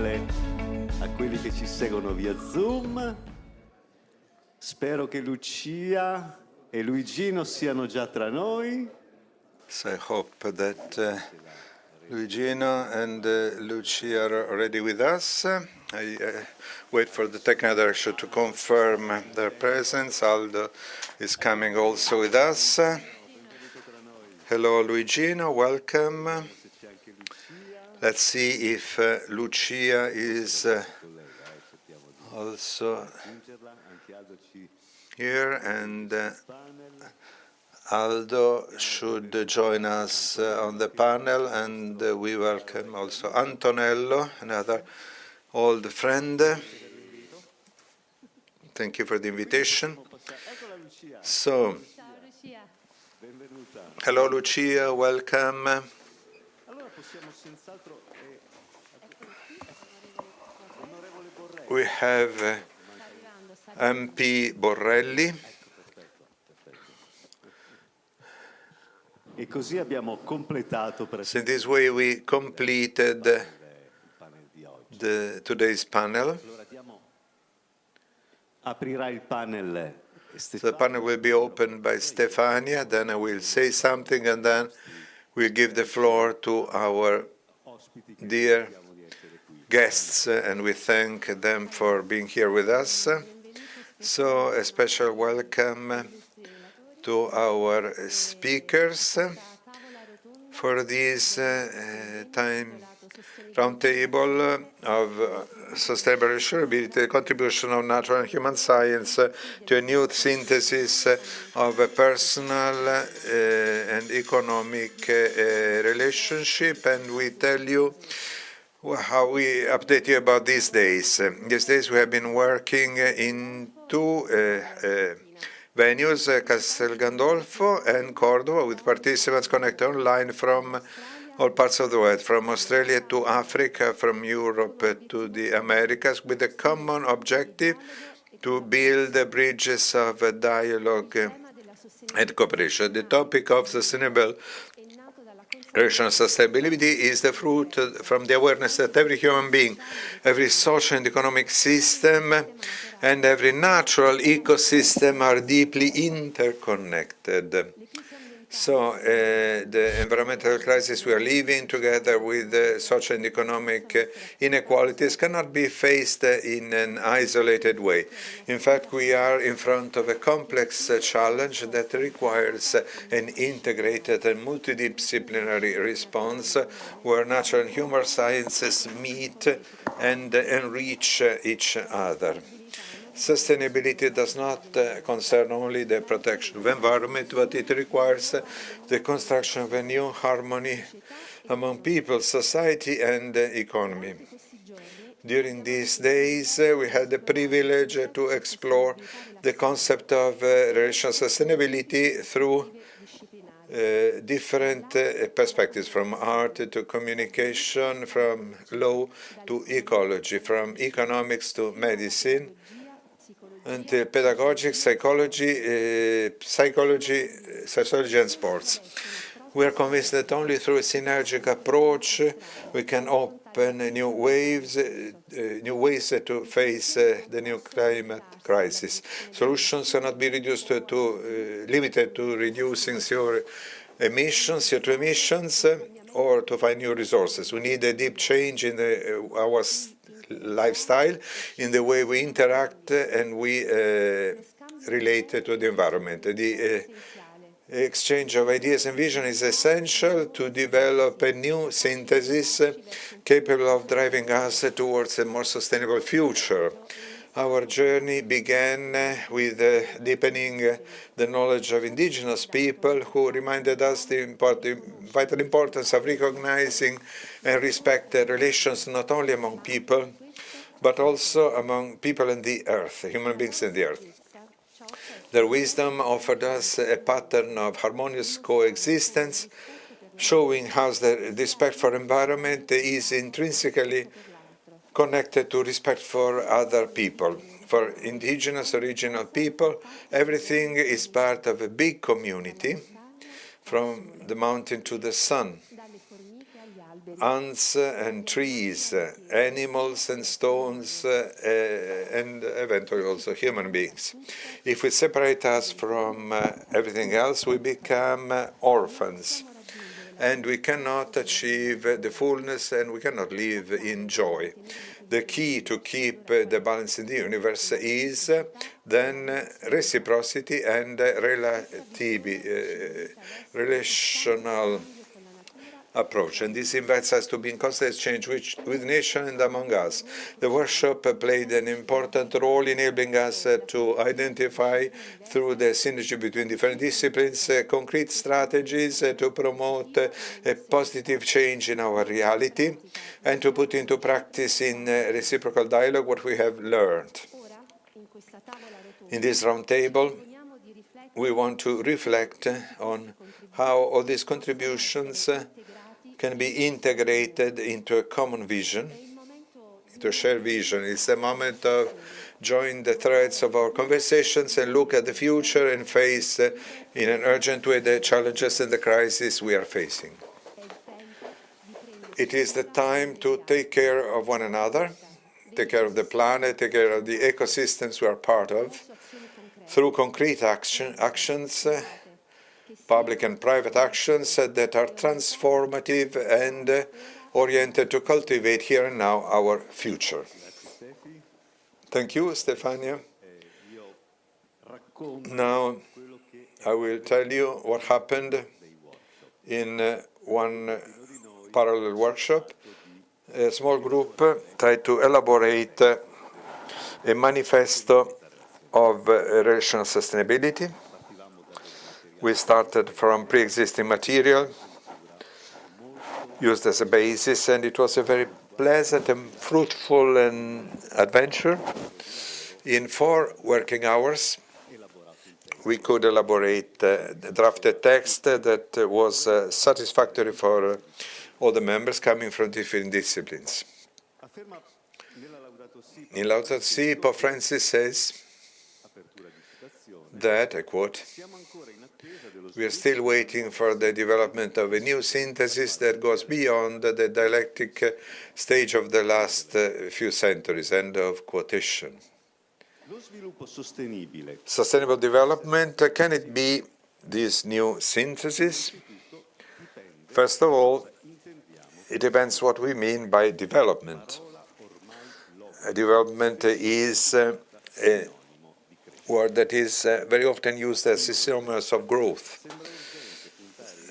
cordiale a quelli che ci seguono via Zoom. Spero che Lucia e Luigino siano già tra noi. So I hope that Luigino and Lucia are already with us. I wait for the technical director to confirm their presence. Aldo is coming also with us. Hello Luigino, welcome. Let's see if Lucia is also here, and Aldo should join us on the panel, and we welcome also Antonello, another old friend. Thank you for the invitation. So, hello Lucia, welcome. We have MP Borrelli. E così abbiamo completato So in this way we completed today's panel. Aprirà il panel So the panel will be opened by Stefania, then I will say something, and then we'll give the floor to our dear guests, and we thank them for being here with us. So a special welcome to our speakers for this roundtable of sustainable resilience, the contribution of natural and human science to a new synthesis of a personal and economic relationship. And we tell you how we update you about these days. These days we have been working in two venues, Castel Gandolfo and Cordova, with participants connected online from all parts of the world, from Australia to Africa, from Europe to the Americas, with a common objective to build bridges of dialogue and cooperation. The topic of sustainable relational sustainability is the fruit from the awareness that every human being, every social and economic system, and every natural ecosystem are deeply interconnected. So the environmental crisis we are living, together with social and economic inequalities, cannot be faced in an isolated way. In fact, we are in front of a complex challenge that requires an integrated and multidisciplinary response where natural and human sciences meet and enrich each other. Sustainability does not concern only the protection of the environment, but it requires the construction of a new harmony among people, society, and economy. During these days, we had the privilege to explore the concept of relational sustainability through different perspectives, from art to communication, from law to ecology, from economics to medicine, until pedagogic, psychology, sociology, and sports. We are convinced that only through a synergic approach we can open new ways to face the new climate crisis. Solutions cannot be reduced limited to reducing CO2 emissions, or to find new resources. We need a deep change in our lifestyle, in the way we interact and we relate to the environment. The exchange of ideas and vision is essential to develop a new synthesis capable of driving us towards a more sustainable future. Our journey began with deepening the knowledge of indigenous people, who reminded us the vital importance of recognizing and respecting relations not only among people, but also among people and the earth, human beings and the earth. Their wisdom offered us a pattern of harmonious coexistence, showing how the respect for environment is intrinsically connected to respect for other people. For indigenous original people, everything is part of a big community, from the mountain to the sun. ants and trees, animals and stones, and eventually also human beings. If we separate us from everything else, we become orphans, and we cannot achieve the fullness, and we cannot live in joy. The key to keep the balance in the universe is then reciprocity and relational approach, and this invites us to be in constant exchange with nation and among us. The workshop played an important role in enabling us to identify, through the synergy between different disciplines, concrete strategies to promote a positive change in our reality and to put into practice in reciprocal dialogue what we have learned. In this round table, we want to reflect on how all these contributions can be integrated into a common vision, into a shared vision. It's the moment of join the threads of our conversations and look at the future and face in an urgent way the challenges and the crises we are facing. It is the time to take care of one another, take care of the planet, take care of the ecosystems we are part of, through concrete actions, public and private actions that are transformative and oriented to cultivate here and now our future. Thank you, Stefania. Now I will tell you what happened in one parallel workshop. A small group tried to elaborate a manifesto of relational sustainability. We started from pre-existing material, used as a basis, and it was a very pleasant and fruitful adventure. In 4 working hours, we could elaborate draft a text that was satisfactory for all the members coming from different disciplines. In Laudato Si, Pope Francis says that, I quote, "We are still waiting for the development of a new synthesis that goes beyond the dialectic stage of the last few centuries." End of quotation. Sustainable development, can it be this new synthesis? First of all, it depends what we mean by development. Development is a word that is very often used as synonymous of growth,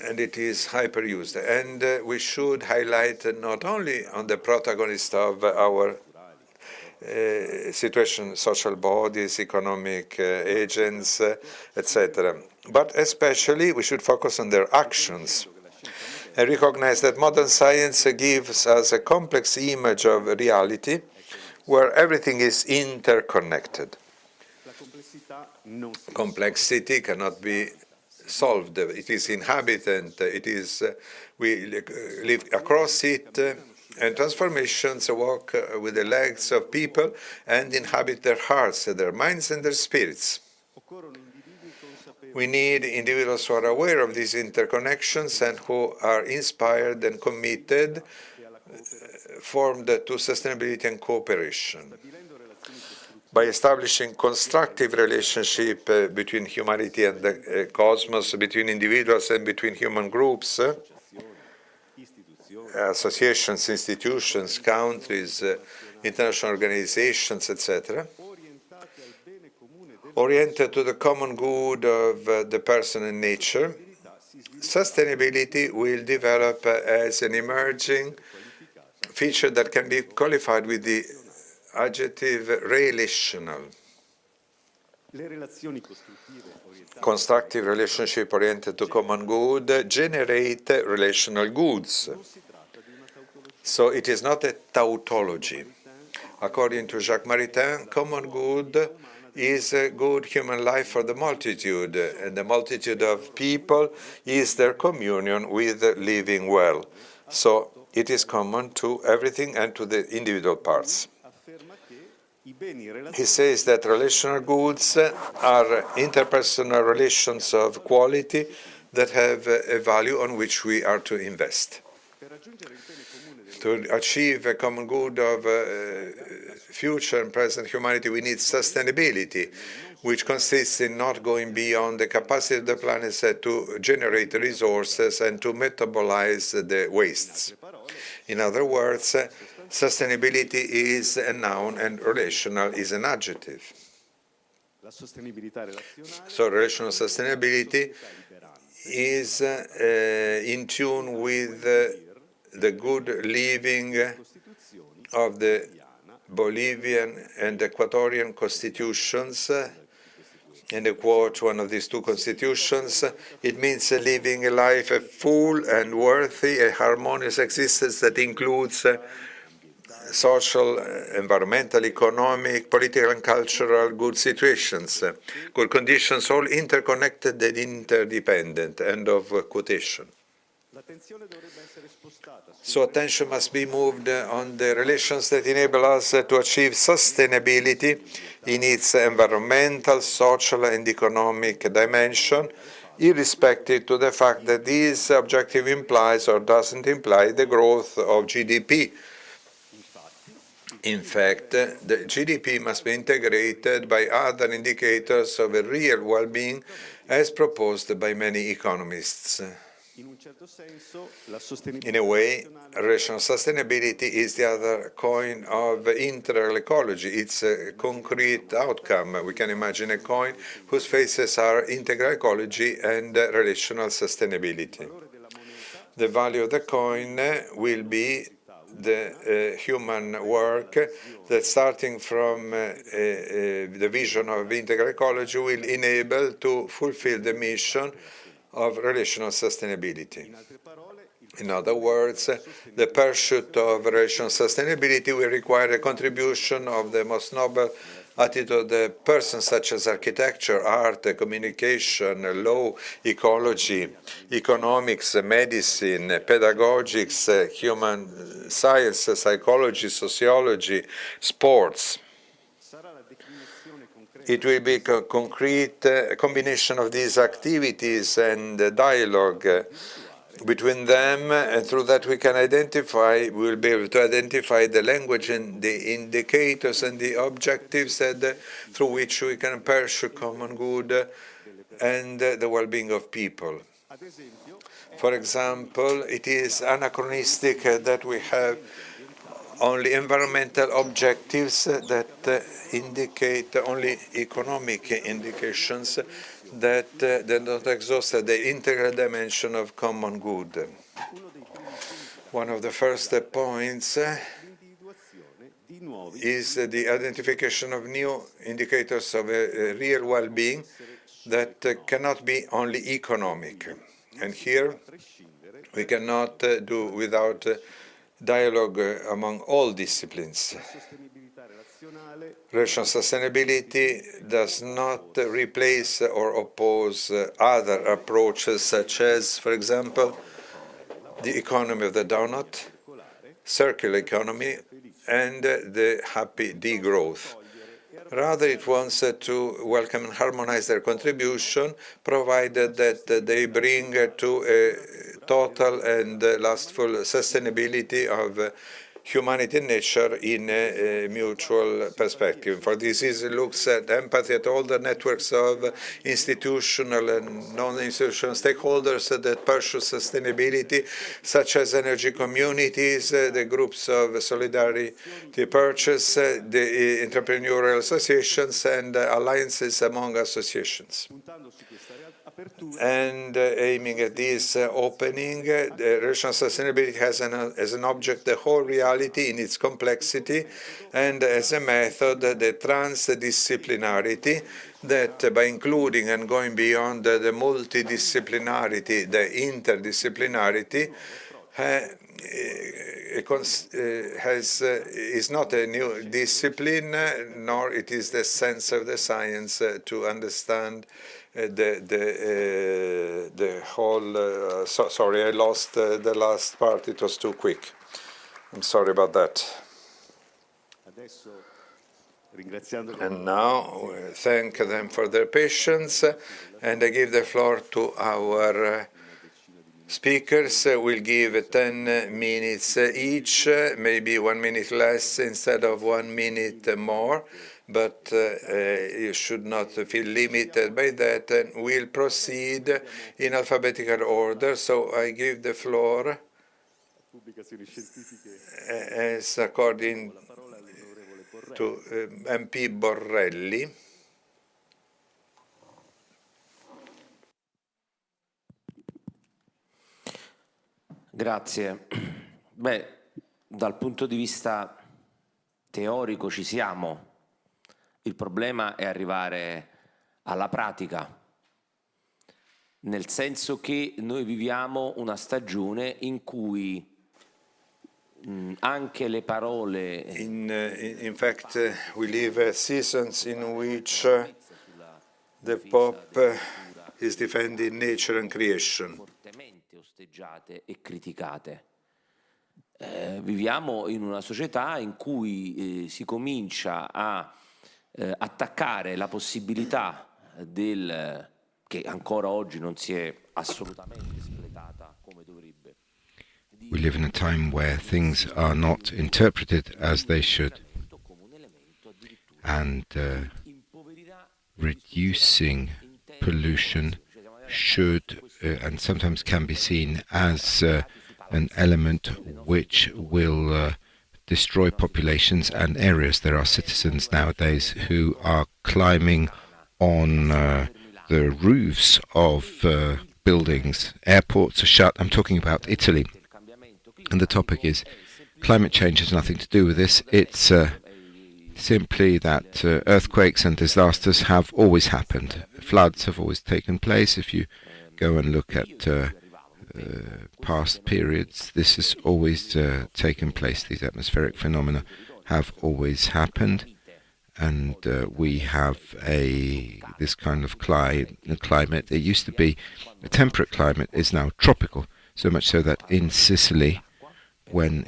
and it is hyperused. And we should highlight not only on the protagonist of our situation, social bodies, economic agents, etc., but especially we should focus on their actions and recognize that modern science gives us a complex image of reality where everything is interconnected. Complexity cannot be solved. It is inhabitant. It is we live across it, and transformations walk with the legs of people and inhabit their hearts, their minds, and their spirits. We need individuals who are aware of these interconnections and who are inspired and committed, formed to sustainability and cooperation. By establishing constructive relationship between humanity and the cosmos, between individuals and between human groups, associations, institutions, countries, international organizations, etc., oriented to the common good of the person and nature, sustainability will develop as an emerging feature that can be qualified with the adjective relational. Constructive relationship oriented to common good generate relational goods. So it is not a tautology. According to Jacques Maritain, common good is a good human life for the multitude, and the multitude of people is their communion with living well. So it is common to everything and to the individual parts. He says that relational goods are interpersonal relations of quality that have a value on which we are to invest. To achieve a common good of future and present humanity, we need sustainability, which consists in not going beyond the capacity of the planet to generate resources and to metabolize the wastes. In other words, sustainability is a noun and relational is an adjective. So relational sustainability is in tune with the good living of the Bolivian and Ecuadorian constitutions. And I quote one of these two constitutions: it means living a life, a full and worthy, a harmonious existence that includes social, environmental, economic, political and cultural good situations, good conditions, all interconnected and interdependent. End of quotation. So attention must be moved on the relations that enable us to achieve sustainability in its environmental, social and economic dimension, irrespective to the fact that this objective implies or doesn't imply the growth of GDP. In fact, the GDP must be integrated by other indicators of a real well-being as proposed by many economists. In a way, relational sustainability is the other coin of integral ecology. It's a concrete outcome. We can imagine a coin whose faces are integral ecology and relational sustainability. The value of the coin will be the human work that, starting from the vision of integral ecology, will enable to fulfill the mission of relational sustainability. In other words, the pursuit of relational sustainability will require a contribution of the most noble attitude of the person, such as architecture, art, communication, law, ecology, economics, medicine, pedagogics, human science, psychology, sociology, sports. It will be a concrete combination of these activities and dialogue between them, and through that we will be able to identify the language and the indicators and the objectives through which we can pursue common good and the well-being of people. For example, it is anachronistic that we have only environmental objectives that indicate only economic indications that don't exhaust the integral dimension of common good. One of the first points is the identification of new indicators of a real well-being that cannot be only economic. And here we cannot do without dialogue among all disciplines. Relational sustainability does not replace or oppose other approaches, such as, for example, the economy of the donut, circular economy, and the happy degrowth. Rather, it wants to welcome and harmonize their contribution, provided that they bring to a total and lastful sustainability of humanity and nature in a mutual perspective. For this, it looks at empathy at all the networks of institutional and non-institutional stakeholders that pursue sustainability, such as energy communities, the groups of solidarity purchase, the entrepreneurial associations, and alliances among associations. And aiming at this opening, the relational sustainability has as an object the whole reality in its complexity, and as a method the transdisciplinarity, that by including and going beyond the multidisciplinarity, the interdisciplinarity, is not a new discipline, nor it is the sense of the science to understand the whole. Sorry, I lost the last part. It was too quick. I'm sorry about that. And now, thank them for their patience, and I give the floor to our speakers will give 10 minutes each, maybe 1 minute less instead of 1 minute more, but you should not feel limited by that, and we'll proceed in alphabetical order. So I give the floor as according to MP Borrelli. Grazie. Beh, dal punto di vista teorico ci siamo. Il problema è arrivare alla pratica, nel senso che noi viviamo una stagione in cui anche le parole... In fact, we live seasons in which the Pope is defending nature and creation. fortemente osteggiate e criticate. Viviamo in una società in cui si comincia a attaccare la possibilità che ancora oggi non si è assolutamente espletata come dovrebbe. We live in a time where things are not interpreted as they should, and reducing pollution should and sometimes can be seen as an element which will destroy populations and areas. There are citizens nowadays who are climbing on the roofs of buildings. Airports are shut. I'm talking about Italy. And the topic is climate change has nothing to do with this. It's simply that earthquakes and disasters have always happened. Floods have always taken place. If you go and look at past periods, this has always taken place. These atmospheric phenomena have always happened. And we have this kind of climate. It used to be a temperate climate, is now tropical. So much so that in Sicily, when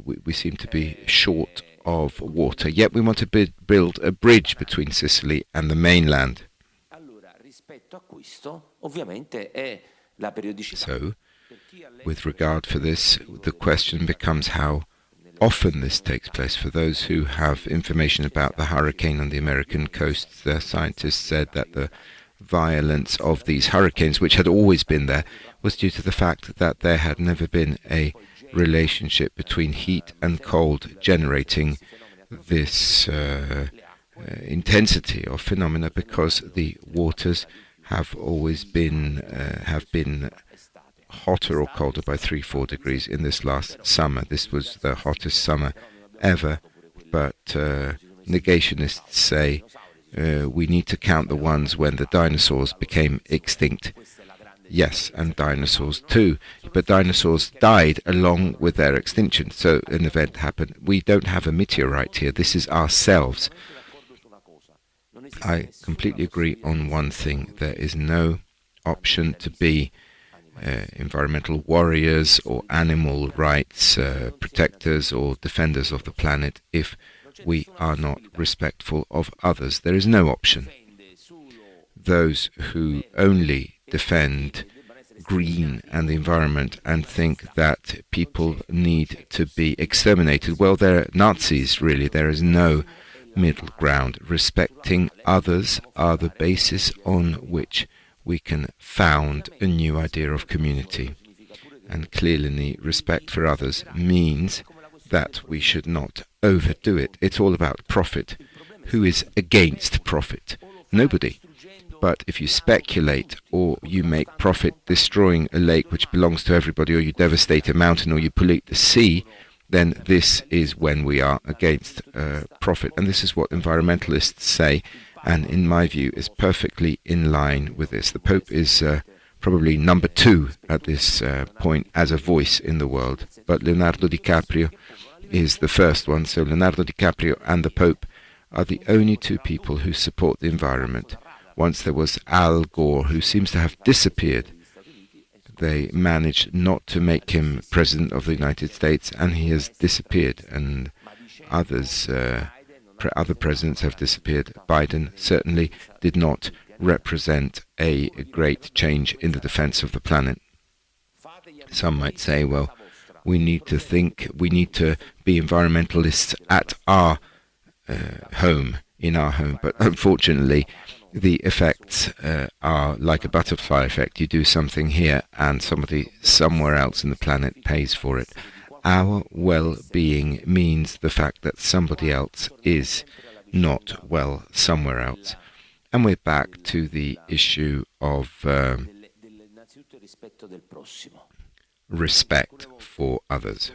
we seem to be short of water, yet we want to build a bridge between Sicily and the mainland. So, with regard for this, the question becomes how often this takes place. For those who have information about the hurricane on the American coast, the scientists said that the violence of these hurricanes, which had always been there, was due to the fact that there had never been a relationship between heat and cold generating this intensity of phenomena, because the waters have always been hotter or colder by 3-4 degrees. In this last summer, this was the hottest summer ever, but negationists say we need to count the ones when the dinosaurs became extinct. Yes, and dinosaurs too, but dinosaurs died along with their extinction, so an event happened. We don't have a meteorite here, this is ourselves. I completely agree on one thing: there is no option to be environmental warriors or animal rights protectors or defenders of the planet if we are not respectful of others. There is no option. Those who only defend green and the environment and think that people need to be exterminated, well, they're Nazis, really. There is no middle ground. Respecting others are the basis on which we can found a new idea of community. And clearly, respect for others means that we should not overdo it. It's all about profit. Who is against profit? Nobody. But if you speculate or you make profit destroying a lake which belongs to everybody, or you devastate a mountain, or you pollute the sea, then this is when we are against profit. And this is what environmentalists say, and in my view is perfectly in line with this. The Pope is probably number 2 at this point as a voice in the world, but Leonardo DiCaprio is the first one. So Leonardo DiCaprio and the Pope are the only 2 people who support the environment. Once there was Al Gore, who seems to have disappeared. They managed not to make him president of the United States, and he has disappeared. And others, other presidents have disappeared. Biden certainly did not represent a great change in the defense of the planet. Some might say, well, we need to be environmentalists at our home, in our home. But unfortunately, the effects are like a butterfly effect. You do something here and somebody somewhere else in the planet pays for it. Our well-being means the fact that somebody else is not well somewhere else. And we're back to the issue of respect for others.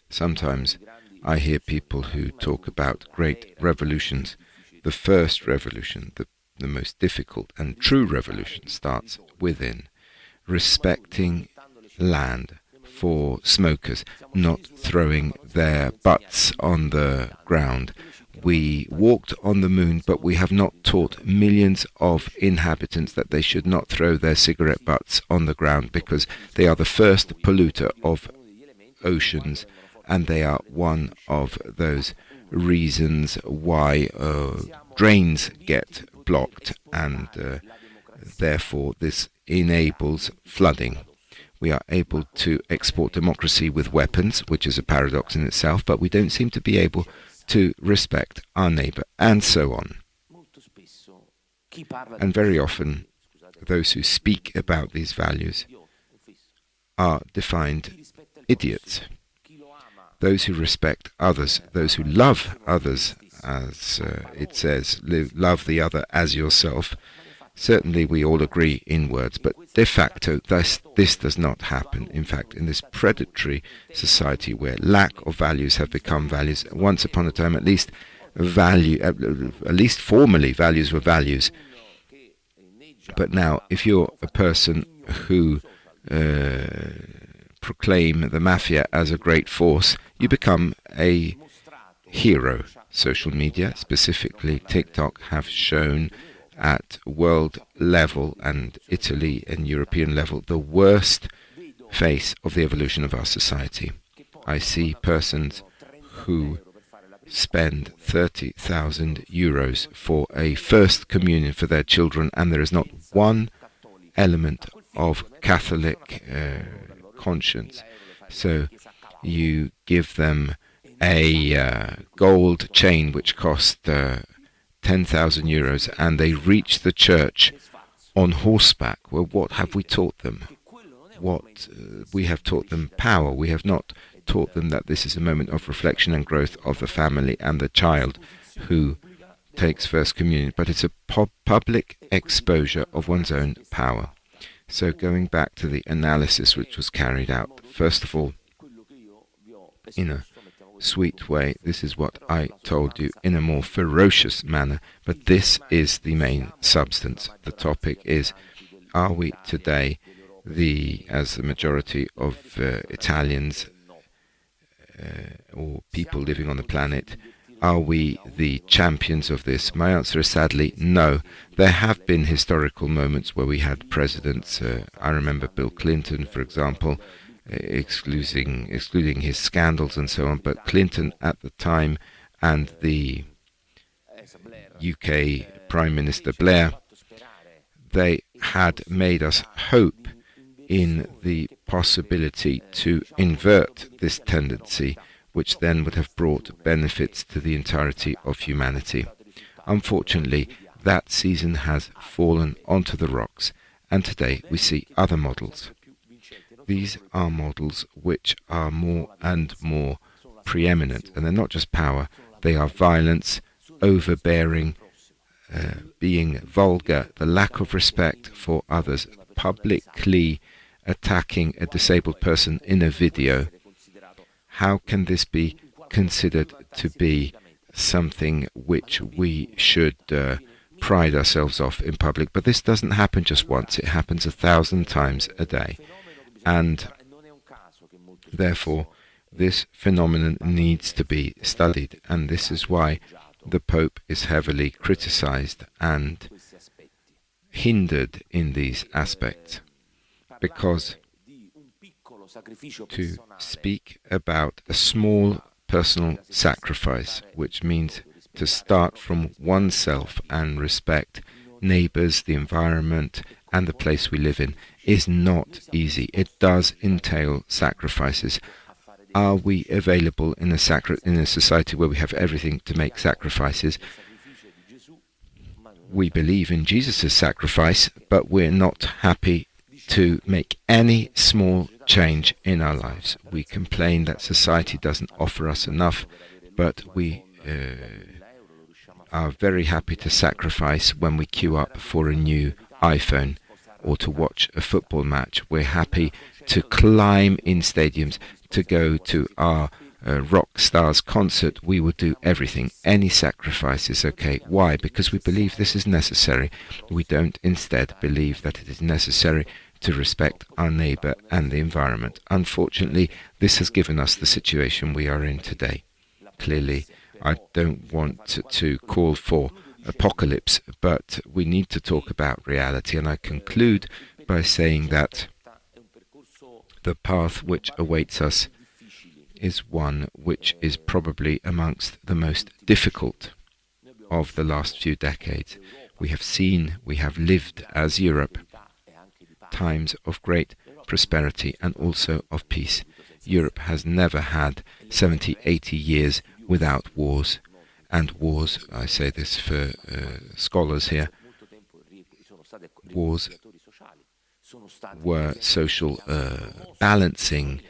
Sometimes I hear people who talk about great revolutions. The first revolution, the most difficult and true revolution, starts within. Respecting land for smokers, not throwing their butts on the ground. We walked on the moon, but we have not taught millions of inhabitants that they should not throw their cigarette butts on the ground because they are the first polluter of oceans, and they are one of those reasons why drains get blocked, and therefore this enables flooding. We are able to export democracy with weapons, which is a paradox in itself, but we don't seem to be able to respect our neighbor, and so on. And very often, those who speak about these values are defined idiots. Those who respect others, those who love others, as it says, love the other as yourself. Certainly we all agree in words, but de facto this does not happen. In fact, in this predatory society where lack of values have become values, once upon a time at least formally values were values. But now, if you're a person who proclaim the mafia as a great force, you become a hero. Social media, specifically TikTok, have shown at world level and Italy and European level the worst face of the evolution of our society. I see persons who spend 30,000 euros for a first communion for their children, and there is not one element of Catholic conscience. So you give them a gold chain which cost 10,000 euros, and they reach the church on horseback. Well, what have we taught them? We have taught them power. We have not taught them that this is a moment of reflection and growth of the family and the child who takes first communion, but it's a public exposure of one's own power. So going back to the analysis which was carried out, first of all, in a sweet way, this is what I told you in a more ferocious manner, but this is the main substance. The topic is, are we today, as the majority of Italians or people living on the planet, are we the champions of this? My answer is sadly no. There have been historical moments where we had presidents. I remember Bill Clinton, for example, excluding his scandals and so on. But Clinton at the time and the UK Prime Minister Blair, they had made us hope in the possibility to invert this tendency, which then would have brought benefits to the entirety of humanity. Unfortunately, that season has fallen onto the rocks, and today we see other models. These are models which are more and more preeminent, and they're not just power, they are violence, overbearing, being vulgar, the lack of respect for others, publicly attacking a disabled person in a video. How can this be considered to be something which we should pride ourselves off in public? But this doesn't happen just once, it happens 1,000 times a day. And therefore, this phenomenon needs to be studied, and this is why the Pope is heavily criticized and hindered in these aspects. Because to speak about a small personal sacrifice, which means to start from oneself and respect neighbors, the environment, and the place we live in, is not easy. It does entail sacrifices. Are we available in a society where we have everything to make sacrifices? We believe in Jesus' sacrifice, but we're not happy to make any small change in our lives. We complain that society doesn't offer us enough, but we are very happy to sacrifice when we queue up for a new iPhone or to watch a football match. We're happy to climb in stadiums, to go to our rock stars concert. We will do everything. Any sacrifice is okay. Why? Because we believe this is necessary. We don't instead believe that it is necessary to respect our neighbor and the environment. Unfortunately, this has given us the situation we are in today. Clearly, I don't want to call for apocalypse, but we need to talk about reality, and I conclude by saying that the path which awaits us is one which is probably amongst the most difficult of the last few decades. We have lived as Europe times of great prosperity and also of peace. Europe has never had 70, 80 years without wars. And wars, I say this for scholars here, wars were social balancing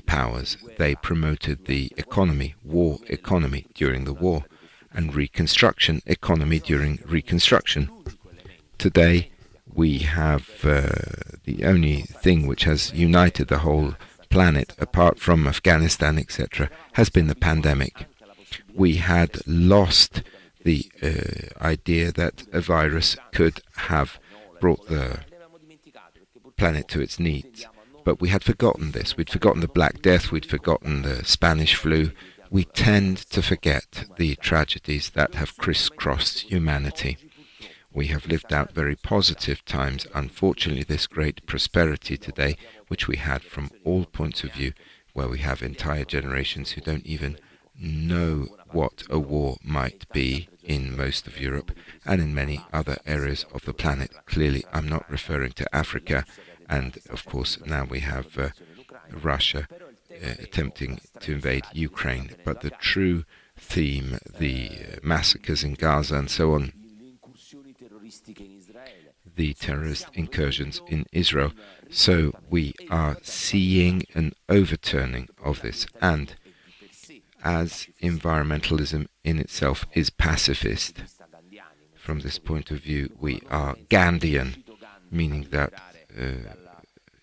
powers. They promoted the economy, war economy during the war, and reconstruction economy during reconstruction. Today, we have the only thing which has united the whole planet, apart from Afghanistan, etc., has been the pandemic. We had lost the idea that a virus could have brought the planet to its knees. But we had forgotten this. We'd forgotten the Black Death. We'd forgotten the Spanish flu. We tend to forget the tragedies that have crisscrossed humanity. We have lived out very positive times. Unfortunately, this great prosperity today, which we had from all points of view, where we have entire generations who don't even know what a war might be in most of Europe and in many other areas of the planet. Clearly, I'm not referring to Africa, and of course now we have Russia attempting to invade Ukraine. But the true theme, the massacres in Gaza and so on, the terrorist incursions in Israel. So we are seeing an overturning of this, and as environmentalism in itself is pacifist, from this point of view we are Gandhian, meaning that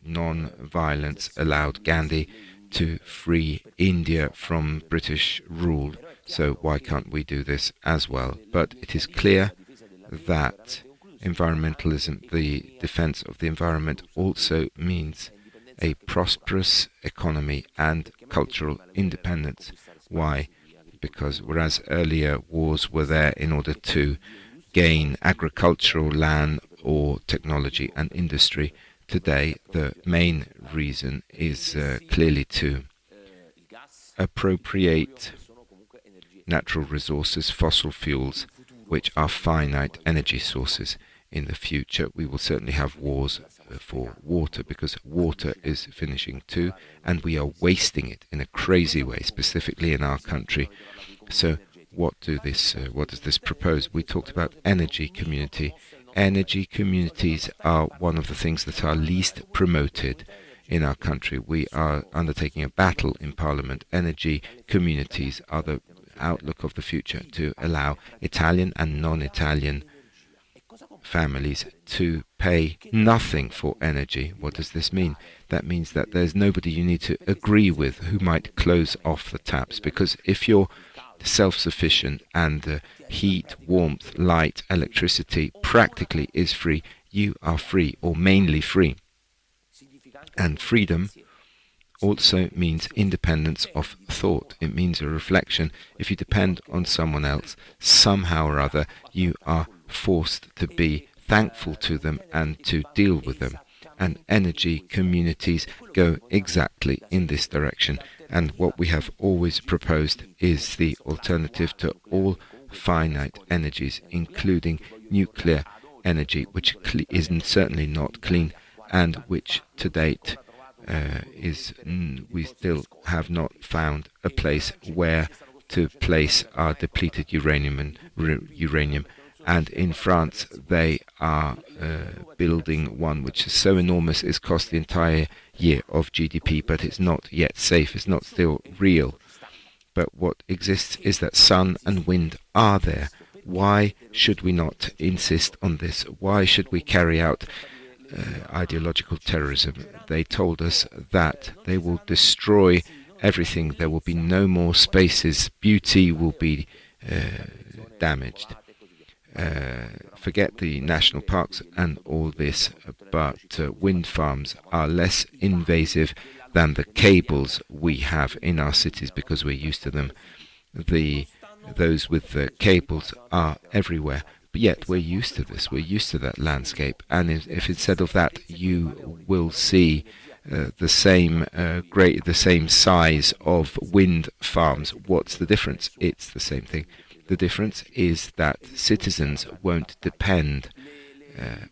non-violence allowed Gandhi to free India from British rule. So why can't we do this as well? But it is clear that environmentalism, the defense of the environment, also means a prosperous economy and cultural independence. Why? Because whereas earlier wars were there in order to gain agricultural land or technology and industry, today the main reason is clearly to appropriate natural resources, fossil fuels, which are finite energy sources. In the future, we will certainly have wars for water, because water is finishing too, and we are wasting it in a crazy way, specifically in our country. So what does this propose? We talked about energy community. Energy communities are one of the things that are least promoted in our country. We are undertaking a battle in Parliament. Energy communities are the outlook of the future, to allow Italian and non-Italian families to pay nothing for energy. What does this mean? That means that there's nobody you need to agree with who might close off the taps, because if you're self-sufficient and heat, warmth, light, electricity practically is free, you are free, or mainly free. And freedom also means independence of thought. It means a reflection. If you depend on someone else, somehow or other, you are forced to be thankful to them and to deal with them. And energy communities go exactly in this direction. And what we have always proposed is the alternative to all finite energies, including nuclear energy, which is certainly not clean, and which to date we still have not found a place where to place our depleted uranium. And in France, they are building one which is so enormous it's cost the entire year of GDP, but it's not yet safe, it's not still real. But what exists is that sun and wind are there. Why should we not insist on this? Why should we carry out ideological terrorism? They told us that they will destroy everything. There will be no more spaces. Beauty will be damaged. Forget the national parks and all this, but wind farms are less invasive than the cables we have in our cities because we're used to them. Those with the cables are everywhere. But yet we're used to this, we're used to that landscape, and if instead of that you will see the same size of wind farms, what's the difference? It's the same thing. The difference is that citizens won't depend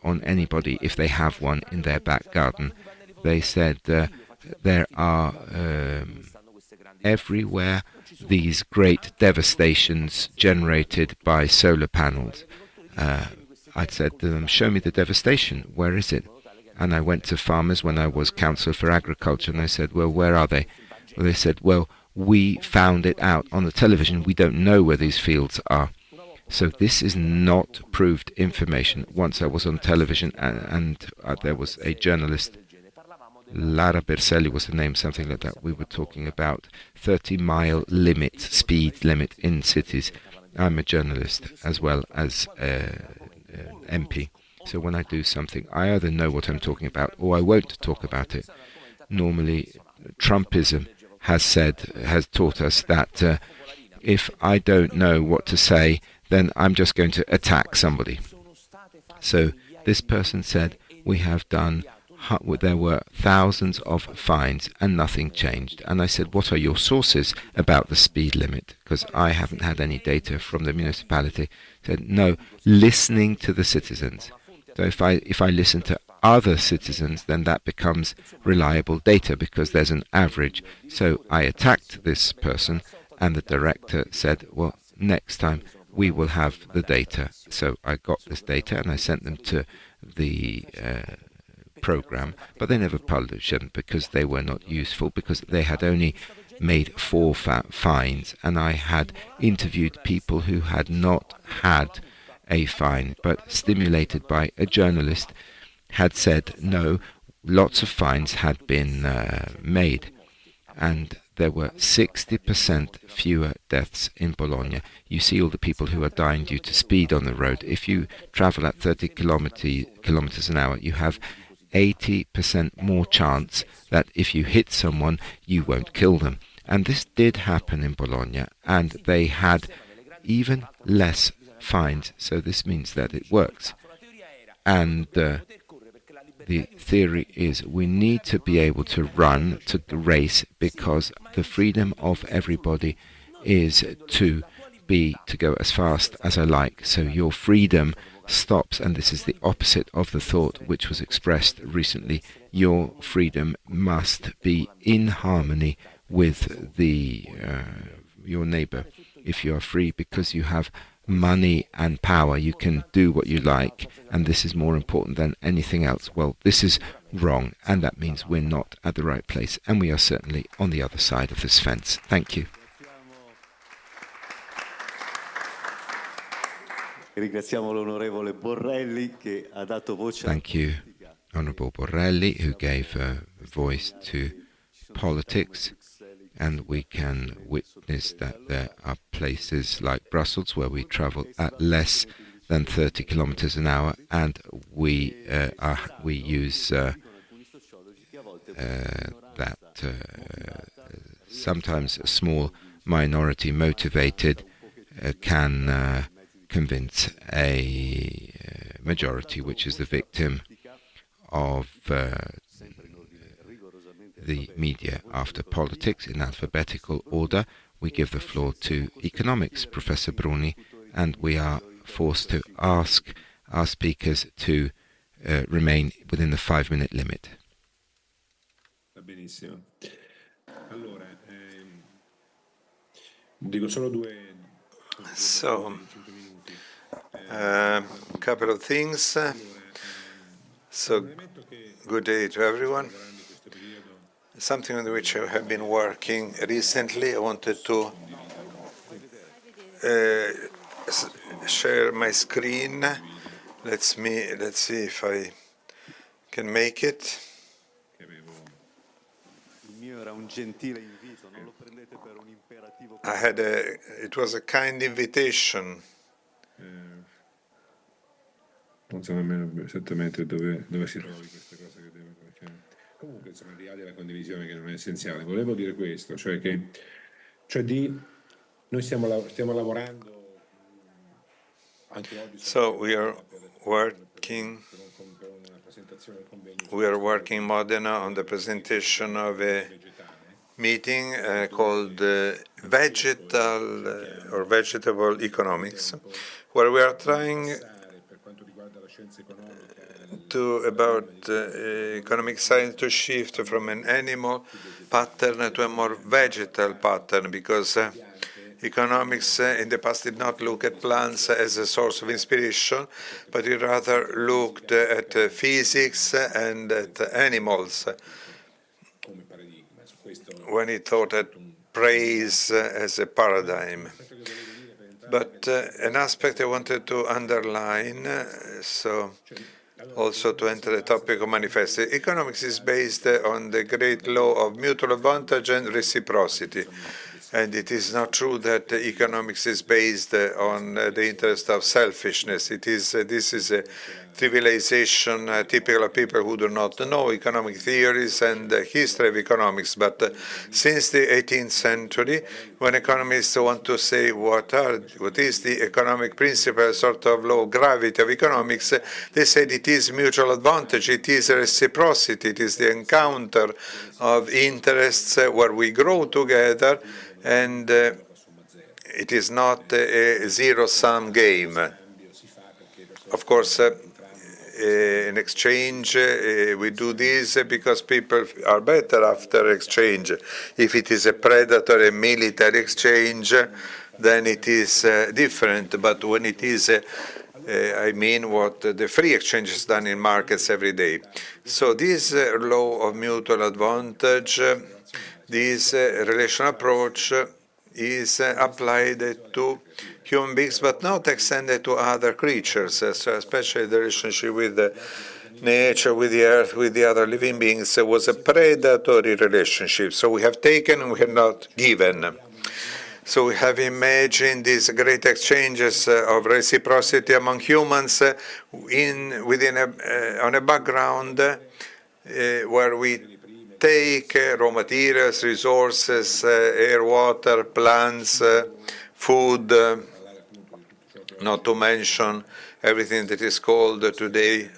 on anybody if they have one in their back garden. They said there are everywhere these great devastations generated by solar panels. I said to them, show me the devastation, where is it? And I went to farmers when I was Councillor for Agriculture, and I said, well, where are they? Well, they said, well, we found it out on the television, we don't know where these fields are. So this is not proved information. Once I was on television and there was a journalist, Lara Berselli was the name, something like that. We were talking about 30-mile limit, speed limit in cities. I'm a journalist as well as MP. So when I do something, I either know what I'm talking about or I won't talk about it. Normally, Trumpism has taught us that if I don't know what to say, then I'm just going to attack somebody. So this person said, there were thousands of fines and nothing changed. And I said, what are your sources about the speed limit? Because I haven't had any data from the municipality. He said, no, listening to the citizens. So if I listen to other citizens, then that becomes reliable data because there's an average. So I attacked this person and the director said, well, next time we will have the data. So I got this data and I sent them to the program, but they never published them because they were not useful, because they had only made 4 fines, and I had interviewed people who had not had a fine, but stimulated by a journalist, had said no, lots of fines had been made, and there were 60% fewer deaths in Bologna. You see all the people who are dying due to speed on the road. If you travel at 30 kilometers an hour, you have 80% more chance that if you hit someone, you won't kill them. And this did happen in Bologna, and they had even less fines, so this means that it works. And the theory is we need to be able to race, because the freedom of everybody is to go as fast as I like. So your freedom stops, and this is the opposite of the thought which was expressed recently. Your freedom must be in harmony with your neighbor. If you are free because you have money and power, you can do what you like, and this is more important than anything else. Well, this is wrong, and that means we're not at the right place, and we are certainly on the other side of this fence. Thank you. Thank you, Honourable Borrelli, who gave voice to politics, and we can witness that there are places like Brussels where we travel at less than 30 kilometers an hour, and we use that sometimes a small minority motivated can convince a majority which is the victim of the media. After politics, in alphabetical order, we give the floor to economics, Professor Bruni, and we are forced to ask our speakers to remain within the 5-minute limit. Va benissimo. Allora, dico solo due. So, a couple of things. So, good day to everyone. Something on which I have been working recently. I wanted to share my screen. Let's see if I can make it. It was a kind invitation. Non so nemmeno esattamente dove si trovi questa cosa che devo fare. Comunque, insomma, al di là della condivisione che non è essenziale, volevo dire questo, noi stiamo lavorando anche oggi. So we are working in Modena on the presentation of a meeting called Vegetable Economics, where we are trying about economic science to shift from an animal pattern to a more vegetal pattern, because economics in the past did not look at plants as a source of inspiration, but it rather looked at physics and at animals when it thought at praise as a paradigm. But an aspect I wanted to underline, so also to enter the topic of manifesto. Economics is based on the great law of mutual advantage and reciprocity. And it is not true that economics is based on the interest of selfishness. This is a trivialization typical of people who do not know economic theories and the history of economics. But since the 18th century, when economists want to say what is the economic principle, sort of law of gravity of economics, they said it is mutual advantage, it is reciprocity, it is the encounter of interests where we grow together, and it is not a zero-sum game. Of course, in exchange, we do this because people are better after exchange. If it is a predatory military exchange, then it is different. But when it is, I mean what the free exchange is done in markets every day. So this law of mutual advantage, this relational approach is applied to human beings, but not extended to other creatures, so especially the relationship with nature, with the earth, with the other living beings. It was a predatory relationship. So we have taken and we have not given. So we have imagined these great exchanges of reciprocity among humans on a background where we take raw materials, resources, air, water, plants, food, not to mention everything that is called today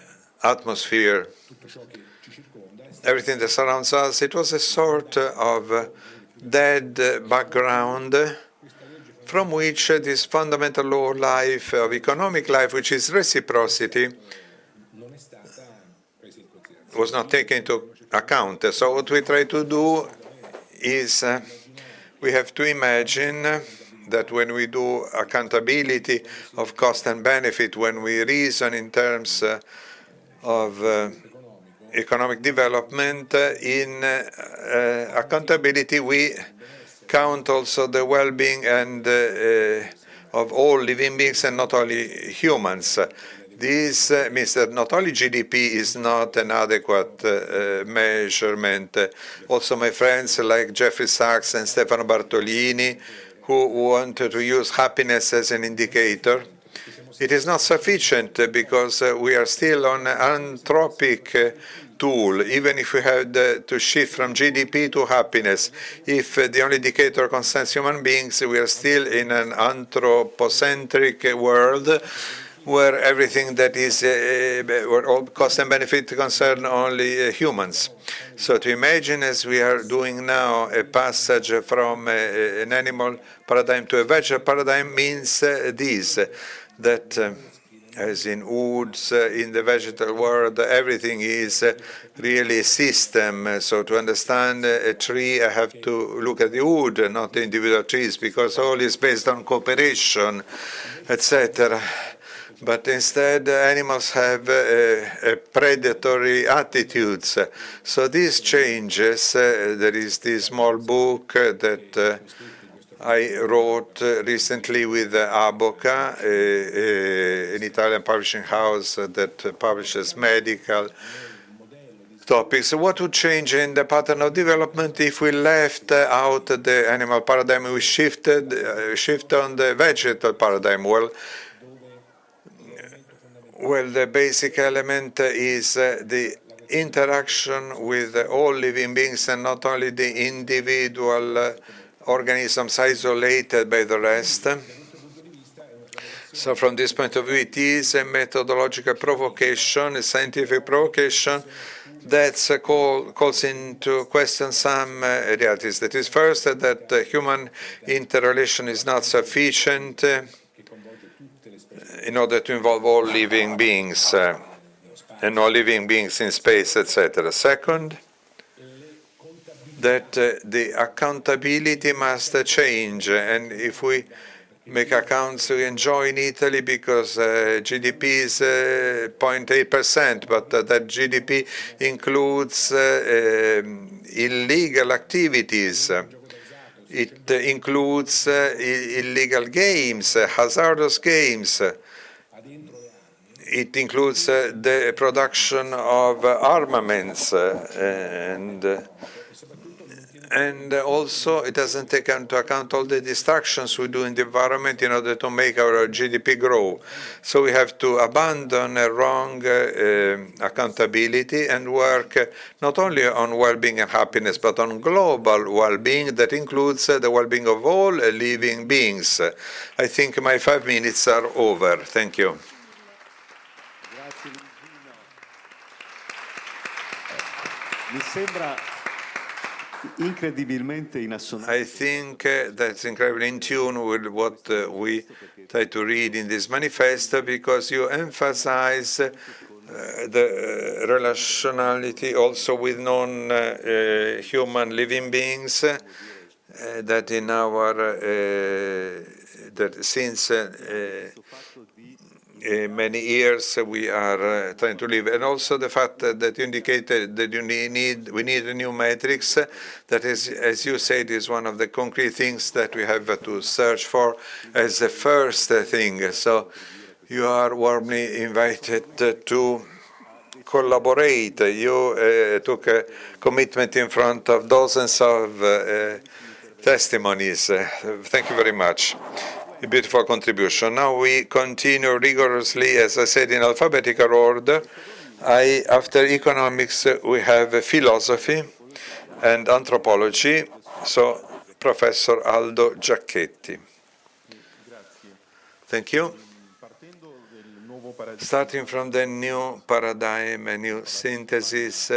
atmosphere, everything that surrounds us. It was a sort of dead background from which this fundamental law of life, of economic life, which is reciprocity, was not taken into account. So what we try to do is we have to imagine that when we do accountability of cost and benefit, when we reason in terms of economic development, in accountability we count also the well-being and of all living beings and not only humans. This means that not only GDP is not an adequate measurement. Also my friends like Jeffrey Sachs and Stefano Bartolini, who want to use happiness as an indicator, it is not sufficient because we are still on an anthropic tool, even if we have to shift from GDP to happiness. If the only indicator concerns human beings, we are still in an anthropocentric world where everything that is, where all cost and benefit concern only humans. So to imagine, as we are doing now, a passage from an animal paradigm to a vegetable paradigm means this, that as in woods, in the vegetal world, everything is really a system. So to understand a tree, I have to look at the wood, not the individual trees, because all is based on cooperation, etc. But instead, animals have predatory attitudes. So these changes, there is this small book that I wrote recently with Aboca, an Italian publishing house that publishes medical topics. What would change in the pattern of development if we left out the animal paradigm, we shift on the vegetal paradigm? Well, the basic element is the interaction with all living beings and not only the individual organisms isolated by the rest. So from this point of view, it is a methodological provocation, a scientific provocation that calls into question some realities. That is, first, that human interrelation is not sufficient in order to involve all living beings and all living beings in space, etc. Second, that the accountability must change, and if we make accounts, we enjoy in Italy because GDP is 0.8%, but that GDP includes illegal activities. It includes illegal games, hazardous games. It includes the production of armaments and also it doesn't take into account all the distractions we do in the environment in order to make our GDP grow. So we have to abandon a wrong accountability and work not only on well-being and happiness, but on global well-being that includes the well-being of all living beings. I think my 5 minutes are over. Thank you. Mi sembra incredibilmente in assonanza. I think that's incredibly in tune with what we try to read in this manifesto, because you emphasize the relationality also with non-human living beings, that in our that since many years we are trying to live, and also the fact that you indicated that we need a new matrix. That is, as you said, is one of the concrete things that we have to search for as the first thing. So you are warmly invited to collaborate. You took a commitment in front of dozens of testimonies. Thank you very much. A beautiful contribution. Now we continue rigorously, as I said, in alphabetical order. After economics, we have philosophy and anthropology. So, Professor Aldo Giacchetti. Thank you. Starting from the new paradigm, a new synthesis,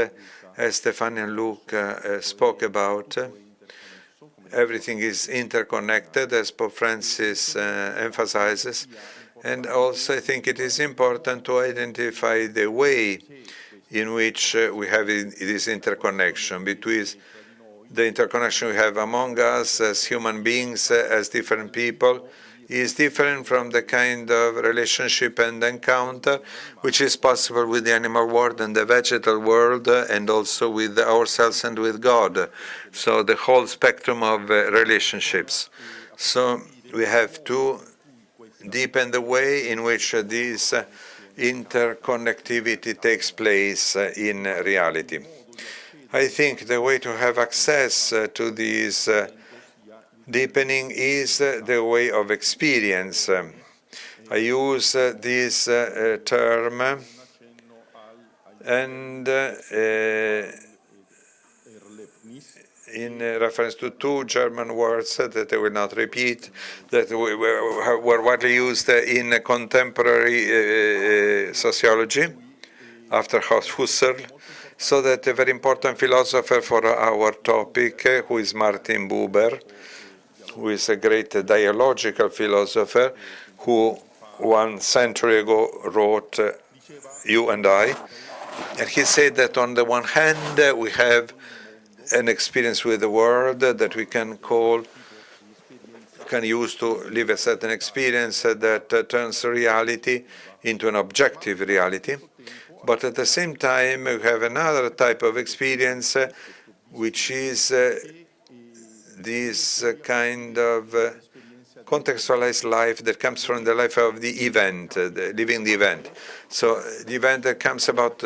as Stefania and Luca spoke about, everything is interconnected, as Pope Francis emphasizes, and also I think it is important to identify the way in which we have this interconnection between the interconnection we have among us as human beings, as different people, is different from the kind of relationship and encounter which is possible with the animal world and the vegetal world, and also with ourselves and with God. So the whole spectrum of relationships. So we have to deepen the way in which this interconnectivity takes place in reality. I think the way to have access to this deepening is the way of experience. I use this term and in reference to two German words that I will not repeat, that were widely used in contemporary sociology after Husserl. So that a very important philosopher for our topic, who is Martin Buber, who is a great dialogical philosopher, who 1 century ago wrote You and I, and he said that on the one hand we have an experience with the world that we can use to live a certain experience that turns reality into an objective reality, but at the same time we have another type of experience which is this kind of contextualized life that comes from the life of the event, living the event. So the event that comes about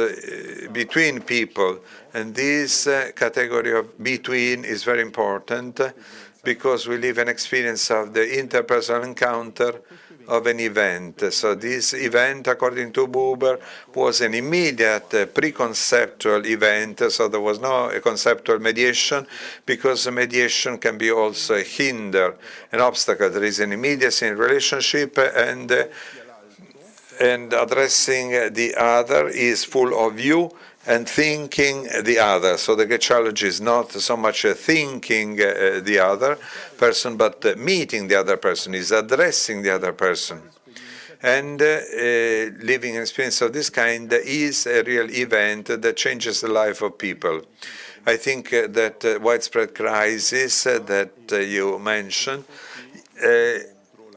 between people, and this category of between is very important because we live an experience of the interpersonal encounter of an event. So this event, according to Buber, was an immediate preconceptual event, so there was no conceptual mediation, because mediation can be also a hinder, an obstacle. There is an immediacy in relationship, and addressing the other is full of you and thinking the other. So the challenge is not so much thinking the other person, but meeting the other person, is addressing the other person. And living an experience of this kind is a real event that changes the life of people. I think that widespread crisis that you mentioned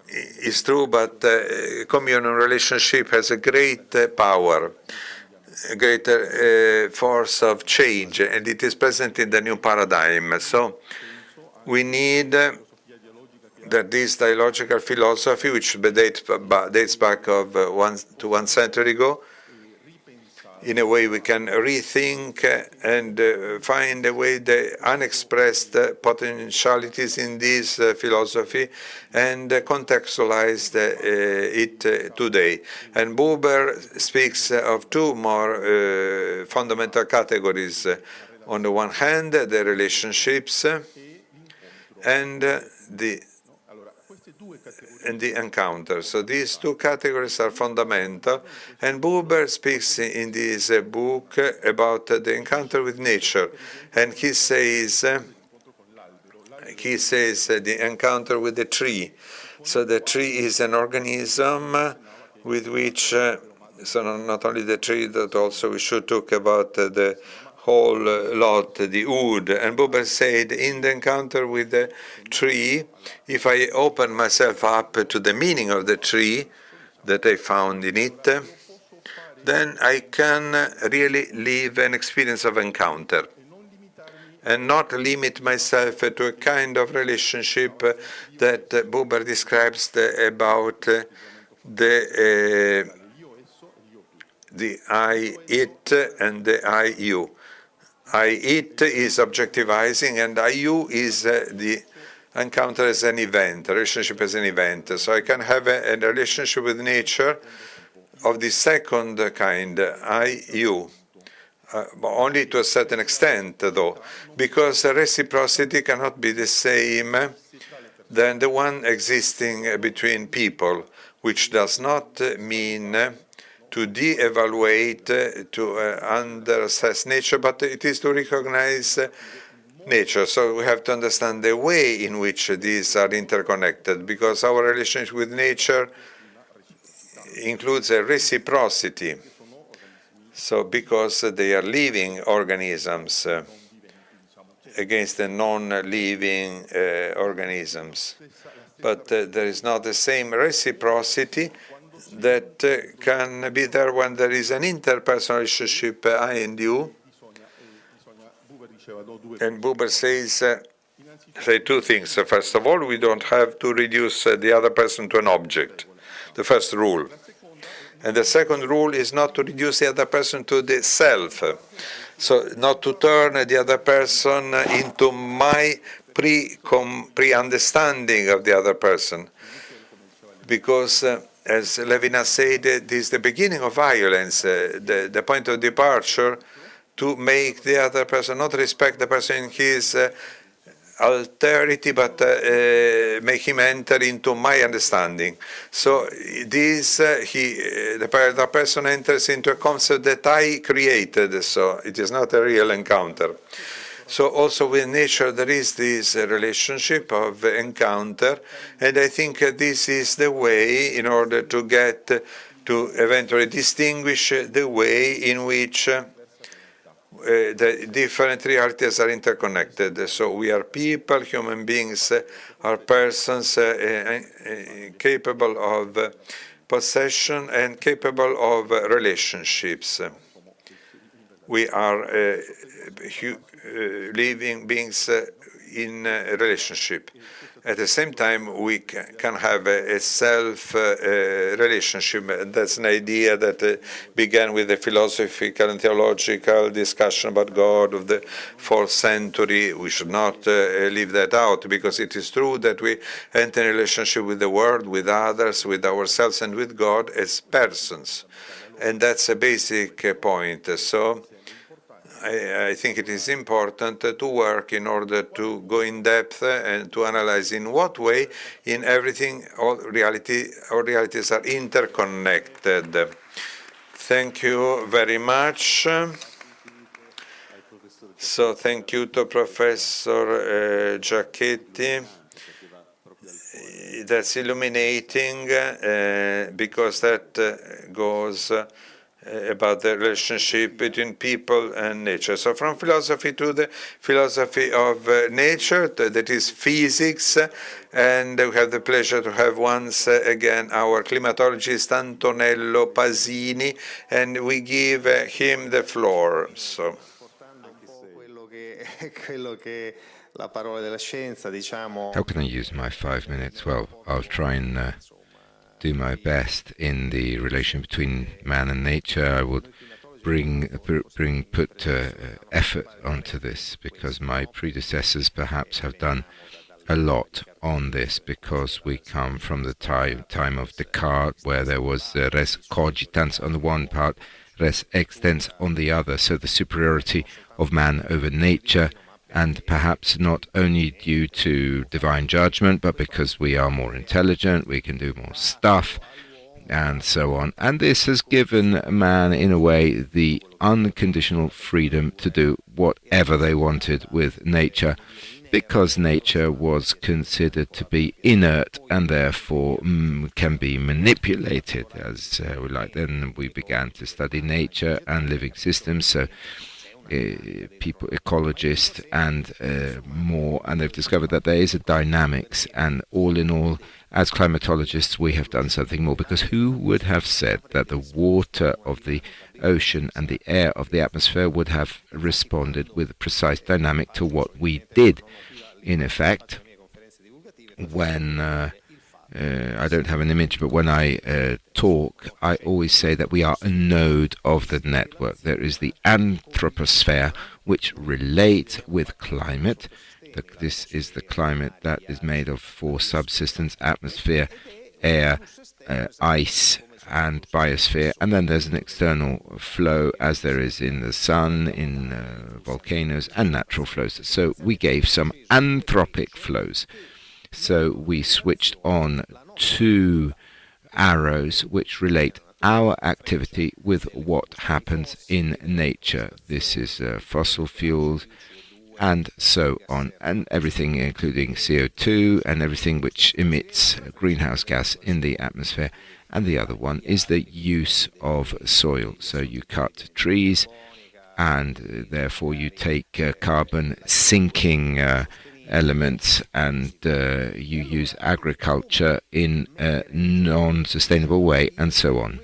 is true, but communal relationship has a great power, a greater force of change, and it is present in the new paradigm. So we need that this dialogical philosophy, which dates back to 1 century ago, in a way we can rethink and find a way the unexpressed potentialities in this philosophy and contextualize it today. And Buber speaks of 2 more fundamental categories. On the one hand, the relationships and the encounter. So these 2 categories are fundamental, and Buber speaks in this book about the encounter with nature, and he says the encounter with the tree. So the tree is an organism with which, so not only the tree, but also we should talk about the whole lot, the wood. And Buber said, in the encounter with the tree, if I open myself up to the meaning of the tree that I found in it, then I can really live an experience of encounter and not limit myself to a kind of relationship that Buber describes about the I-it and the I-you. I-it is objectivizing, and I-you is the encounter as an event, a relationship as an event. So I can have a relationship with nature of the second kind, I-you, but only to a certain extent, though, because reciprocity cannot be the same than the one existing between people, which does not mean to de-evaluate, to under-assess nature, but it is to recognize nature. So we have to understand the way in which these are interconnected, because our relationship with nature includes a reciprocity. So because they are living organisms against the non-living organisms. But there is not the same reciprocity that can be there when there is an interpersonal relationship, I and you. And Buber says 2 things. First of all, we don't have to reduce the other person to an object, the first rule. And the second rule is not to reduce the other person to the self. So not to turn the other person into my pre-understanding of the other person. Because as Levinas said, this is the beginning of violence, the point of departure, to make the other person not respect the person in his alterity, but make him enter into my understanding. So this, the person enters into a concept that I created, so it is not a real encounter. So also with nature there is this relationship of encounter, and I think this is the way in order to get to eventually distinguish the way in which the different realities are interconnected. So we are people, human beings, are persons capable of possession and capable of relationships. We are living beings in a relationship. At the same time, we can have a self-relationship. That's an idea that began with the philosophical and theological discussion about God of the 4th century. We should not leave that out, because it is true that we enter in a relationship with the world, with others, with ourselves, and with God as persons. And that's a basic point. So I think it is important to work in order to go in depth and to analyze in what way in everything all realities are interconnected. Thank you very much. So thank you to Professor Giacchetti. That's illuminating because that goes about the relationship between people and nature. So from philosophy to the philosophy of nature, that is physics, and we have the pleasure to have once again our climatologist Antonello Pasini, and we give him the floor. So. How can I use my 5 minutes? Well, I'll try and do my best in the relation between man and nature. I would put effort onto this, because my predecessors perhaps have done a lot on this, because we come from the time of Descartes, where there was res cogitans on the one part, res extens on the other, so the superiority of man over nature, and perhaps not only due to divine judgment, but because we are more intelligent, we can do more stuff, and so on. And this has given man, in a way, the unconditional freedom to do whatever they wanted with nature, because nature was considered to be inert and therefore can be manipulated, as we like. Then we began to study nature and living systems, so people, ecologists, and more, and they've discovered that there is a dynamics, and all in all, as climatologists, we have done something more, because who would have said that the water of the ocean and the air of the atmosphere would have responded with a precise dynamic to what we did? In effect, when I don't have an image, but when I talk, I always say that we are a node of the network. There is the anthroposphere, which relates with climate. This is the climate that is made of 4 subsystems: atmosphere, air, ice, and biosphere. And then there's an external flow, as there is in the sun, in volcanoes, and natural flows. So we gave some anthropic flows. So we switched on 2 arrows which relate our activity with what happens in nature. This is fossil fuels and so on, and everything including CO2 and everything which emits greenhouse gas in the atmosphere. And the other one is the use of soil. So you cut trees, and therefore you take carbon sinking elements, and you use agriculture in a non-sustainable way, and so on.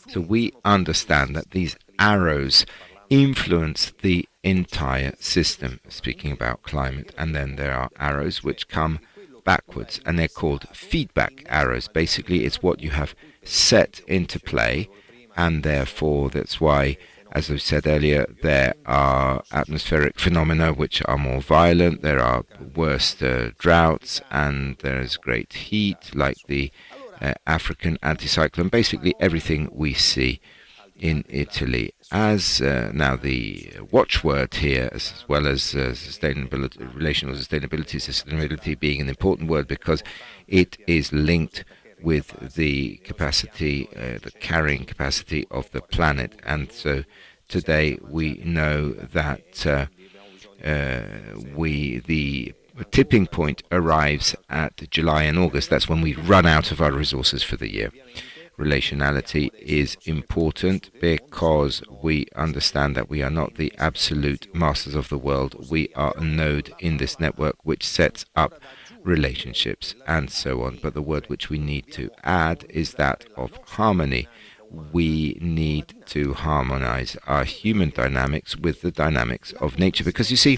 So we understand that these arrows influence the entire system, speaking about climate. And then there are arrows which come backwards, and they're called feedback arrows. Basically, it's what you have set into play, and therefore that's why, as I said earlier, there are atmospheric phenomena which are more violent, there are worse droughts, and there is great heat, like the African anticyclone, basically everything we see in Italy. As now the watchword here, as well as sustainability, relational sustainability being an important word, because it is linked with the capacity, the carrying capacity of the planet. And so today we know that the tipping point arrives at July and August. That's when we run out of our resources for the year. Relationality is important because we understand that we are not the absolute masters of the world. We are a node in this network which sets up relationships and so on. But the word which we need to add is that of harmony. We need to harmonize our human dynamics with the dynamics of nature, because you see,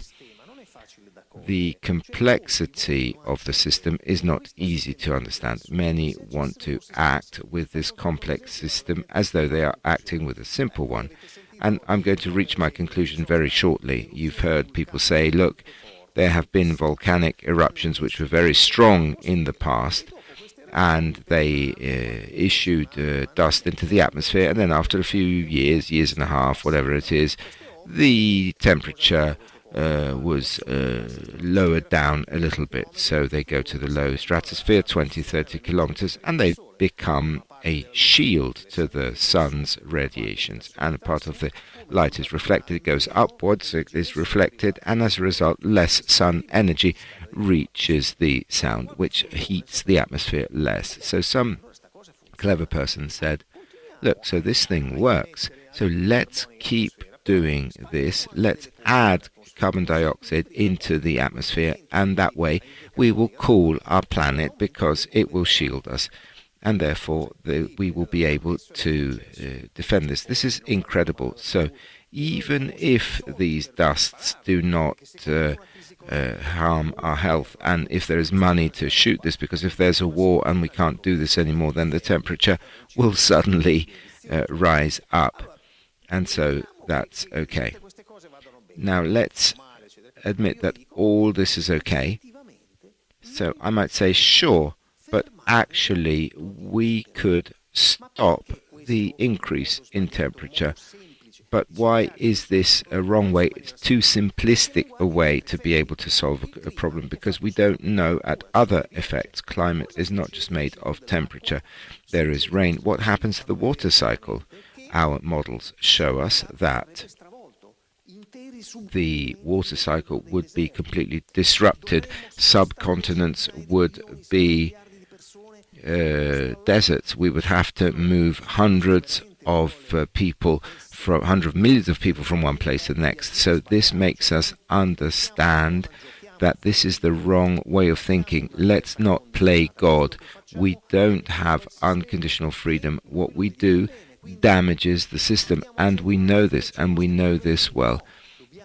the complexity of the system is not easy to understand. Many want to act with this complex system as though they are acting with a simple one. And I'm going to reach my conclusion very shortly. You've heard people say, look, there have been volcanic eruptions which were very strong in the past, and they issued dust into the atmosphere, and then after a few years, years and a half, whatever it is, the temperature was lowered down a little bit. So they go to the low stratosphere, 20, 30 kilometers, and they become a shield to the sun's radiations. And part of the light is reflected, it goes upwards, it is reflected, and as a result, less sun energy reaches the sound, which heats the atmosphere less. So some clever person said, look, so this thing works, so let's keep doing this, let's add carbon dioxide into the atmosphere, and that way we will cool our planet because it will shield us, and therefore we will be able to defend this. This is incredible. So even if these dusts do not harm our health, and if there is money to shoot this, because if there's a war and we can't do this anymore, then the temperature will suddenly rise up, and so that's okay. Now let's admit that all this is okay. So I might say, sure, but actually we could stop the increase in temperature. But why is this a wrong way? It's too simplistic a way to be able to solve a problem, because we don't know at other effects. Climate is not just made of temperature. There is rain. What happens to the water cycle? Our models show us that the water cycle would be completely disrupted. Subcontinents would be deserts. We would have to move hundreds of millions of people from one place to the next. So this makes us understand that this is the wrong way of thinking. Let's not play God. We don't have unconditional freedom. What we do damages the system, and we know this, and we know this well.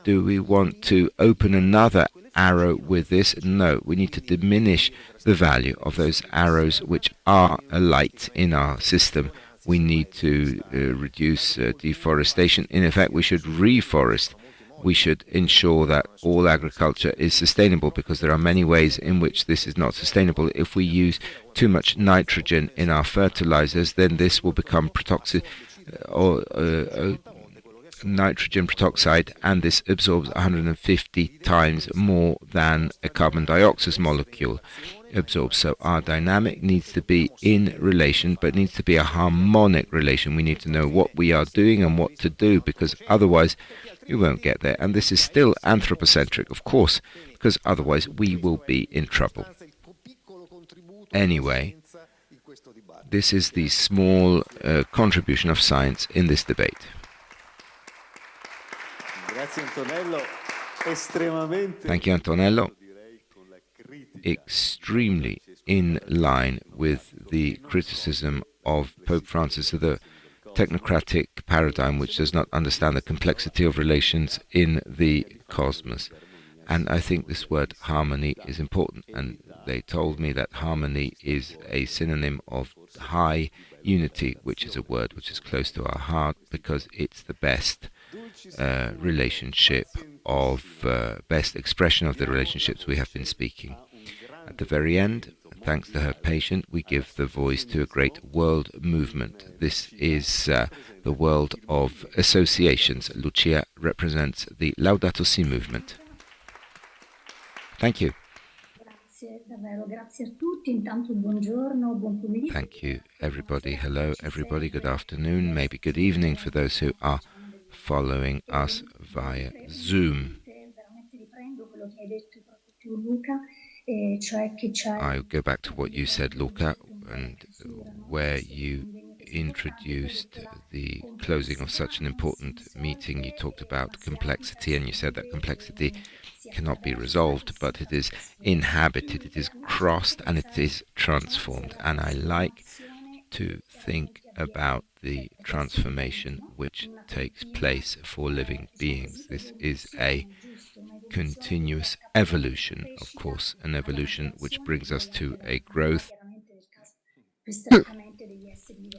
Do we want to open another arrow with this? No, we need to diminish the value of those arrows which are a light in our system. We need to reduce deforestation. In effect, we should reforest. We should ensure that all agriculture is sustainable, because there are many ways in which this is not sustainable. If we use too much nitrogen in our fertilizers, then this will become nitrogen peroxide, and this absorbs 150 times more than a carbon dioxide molecule absorbs. So our dynamic needs to be in relation, but needs to be a harmonic relation. We need to know what we are doing and what to do, because otherwise we won't get there. And this is still anthropocentric, of course, because otherwise we will be in trouble. Anyway, this is the small contribution of science in this debate. Thank you, Antonello. Extremely in line with the criticism of Pope Francis of the technocratic paradigm, which does not understand the complexity of relations in the cosmos. And I think this word harmony is important. And they told me that harmony is a synonym of high unity, which is a word which is close to our heart, because it's the best relationship best expression of the relationships we have been speaking. At the very end, thanks to her patience, we give the voice to a great world movement. This is the world of associations. Lucia represents the Laudato Si movement. Thank you. Thank you, everybody. Hello, everybody. Good afternoon, maybe good evening for those who are following us via Zoom. I'll go back to what you said, Luca, and where you introduced the closing of such an important meeting. You talked about complexity, and you said that complexity cannot be resolved, but it is inhabited, it is crossed, and it is transformed. And I like to think about the transformation which takes place for living beings. This is a continuous evolution, of course, an evolution which brings us to a growth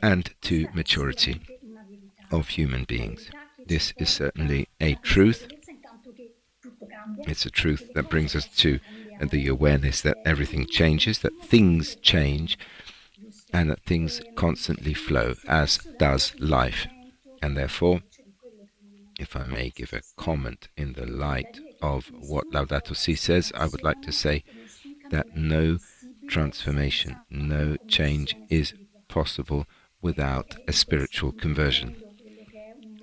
and to maturity of human beings. This is certainly a truth. It's a truth that brings us to the awareness that everything changes, that things change, and that things constantly flow, as does life. And therefore, if I may give a comment in the light of what Laudato Si says, I would like to say that no transformation, no change is possible without a spiritual conversion.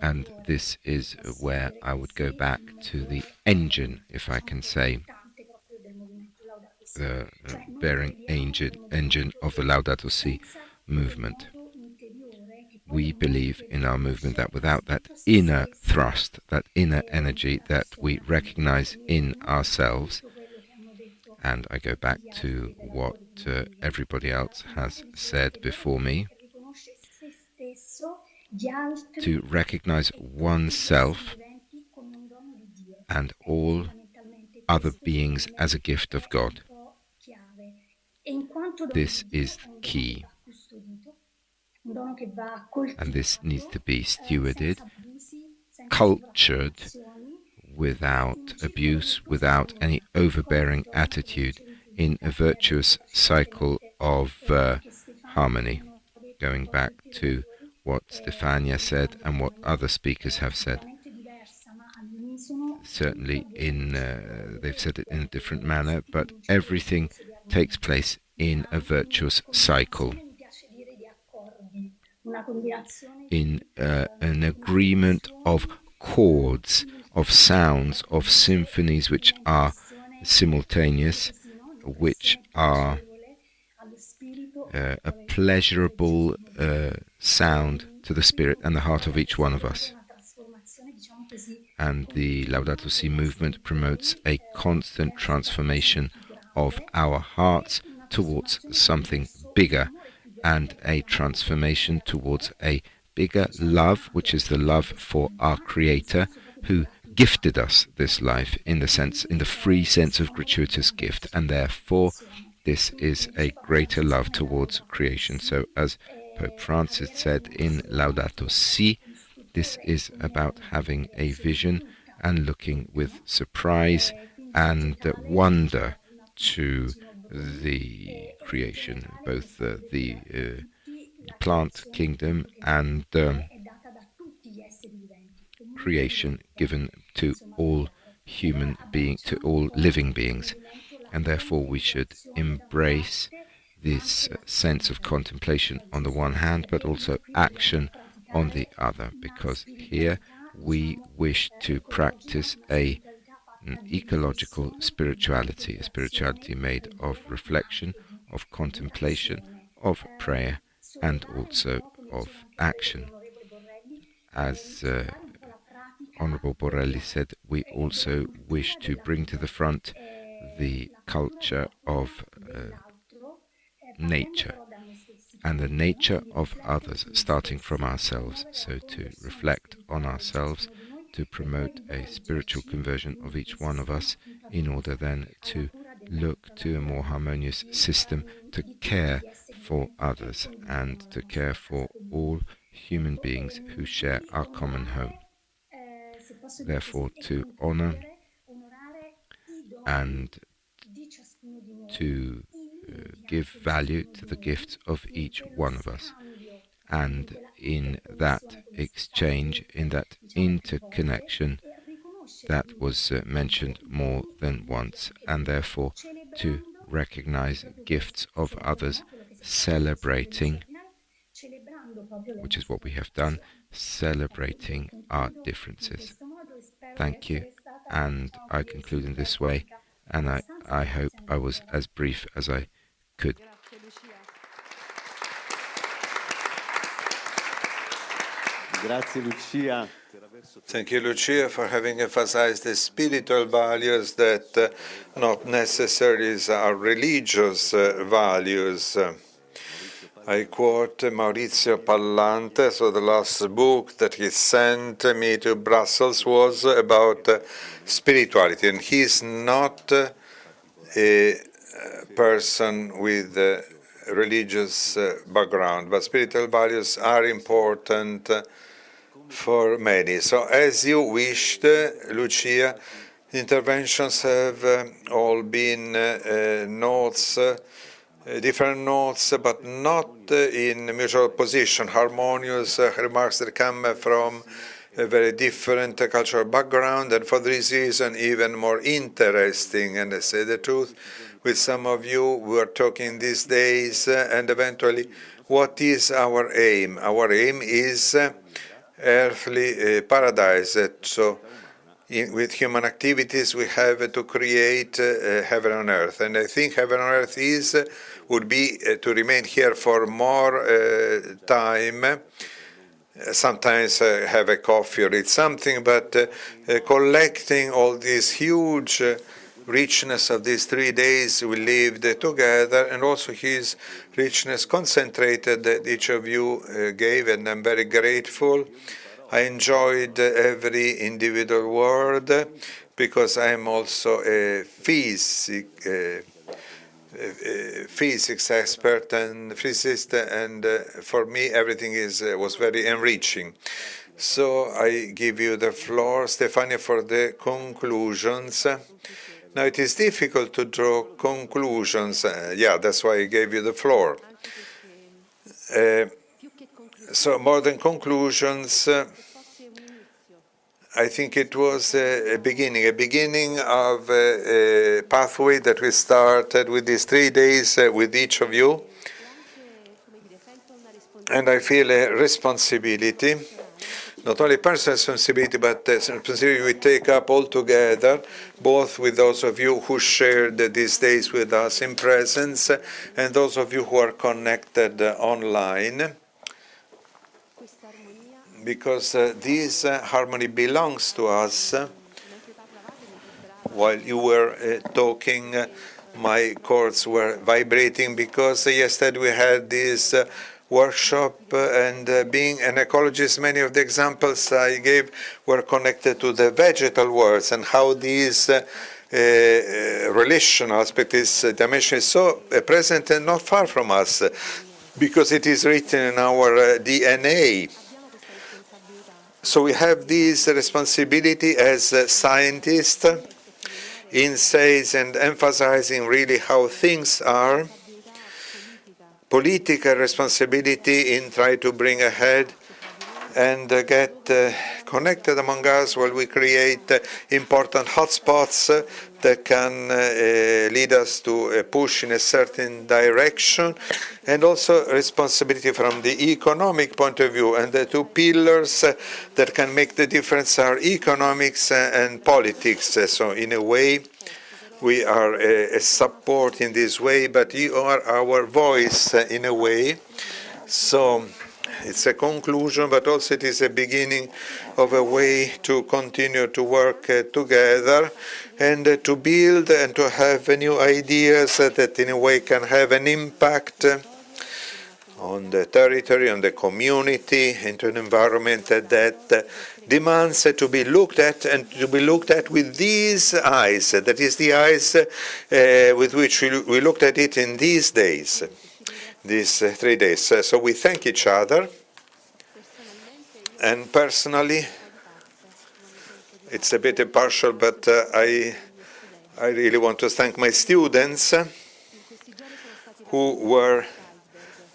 And this is where I would go back to the engine, if I can say, the bearing engine of the Laudato Si movement. We believe in our movement that without that inner thrust, that inner energy that we recognize in ourselves, and I go back to what everybody else has said before me, to recognize oneself and all other beings as a gift of God. This is key. And this needs to be stewarded, cultured, without abuse, without any overbearing attitude, in a virtuous cycle of harmony. Going back to what Stefania said and what other speakers have said. Certainly they've said it in a different manner, but everything takes place in a virtuous cycle, in an agreement of chords, of sounds, of symphonies which are simultaneous, which are a pleasurable sound to the spirit and the heart of each one of us. And the Laudato Si movement promotes a constant transformation of our hearts towards something bigger, and a transformation towards a bigger love, which is the love for our Creator, who gifted us this life in the free sense of gratuitous gift, and therefore this is a greater love towards creation. So as Pope Francis said in Laudato Si, this is about having a vision and looking with surprise and wonder to the creation, both the plant kingdom and creation given to all to all living beings. And therefore we should embrace this sense of contemplation on the one hand, but also action on the other, because here we wish to practice an ecological spirituality, a spirituality made of reflection, of contemplation, of prayer, and also of action. As Honorable Borrelli said, we also wish to bring to the front the culture of nature and the nature of others, starting from ourselves. So to reflect on ourselves, to promote a spiritual conversion of each one of us, in order then to look to a more harmonious system, to care for others and to care for all human beings who share our common home. Therefore, to honor and to give value to the gifts of each one of us. And in that exchange, in that interconnection, that was mentioned more than once, and therefore to recognize gifts of others, celebrating which is what we have done, celebrating our differences. Thank you, and I conclude in this way, and I hope I was as brief as I could. Grazie Lucia. Thank you, Lucia, for having emphasized the spiritual values that not necessarily are religious values. I quote Maurizio Pallante, so the last book that he sent me to Brussels was about spirituality, and he's not a person with a religious background, but spiritual values are important for many. So as you wished, Lucia, interventions have all been notes, different notes, but not in mutual opposition, harmonious remarks that come from a very different cultural background, and for this reason even more interesting. And I say the truth, with some of you we are talking these days, and eventually, what is our aim? Our aim is earthly paradise. So with human activities we have to create heaven on earth, and I think heaven on earth would be to remain here for more time, sometimes have a coffee or eat something, but collecting all this huge richness of these 3 days we lived together, and also his richness concentrated that each of you gave, and I'm very grateful. I enjoyed every individual word, because I am also a physics expert and physicist, and for me everything was very enriching. So I give you the floor, Stefania, for the conclusions. Now it is difficult to draw conclusions. Yeah, that's why I gave you the floor. So more than conclusions, I think it was a beginning of a pathway that we started with these 3 days with each of you. And I feel a responsibility, not only personal responsibility, but responsibility we take up all together, both with those of you who shared these days with us in presence, and those of you who are connected online. Because this harmony belongs to us. While you were talking, my chords were vibrating, because yesterday we had this workshop, and being an ecologist, many of the examples I gave were connected to the vegetal worlds, and how this relational aspect, this dimension is so present and not far from us, because it is written in our DNA. So we have this responsibility as scientists in saying and emphasizing really how things are, political responsibility in trying to bring ahead and get connected among us while we create important hotspots that can lead us to a push in a certain direction, and also responsibility from the economic point of view. And the two pillars that can make the difference are economics and politics. So in a way, we are a support in this way, but you are our voice in a way. So it's a conclusion, but also it is a beginning of a way to continue to work together, and to build and to have new ideas that in a way can have an impact on the territory, on the community, into an environment that demands to be looked at, and to be looked at with these eyes. That is the eyes with which we looked at it in these days, these 3 days. So we thank each other, and personally, it's a bit impartial, but I really want to thank my students who were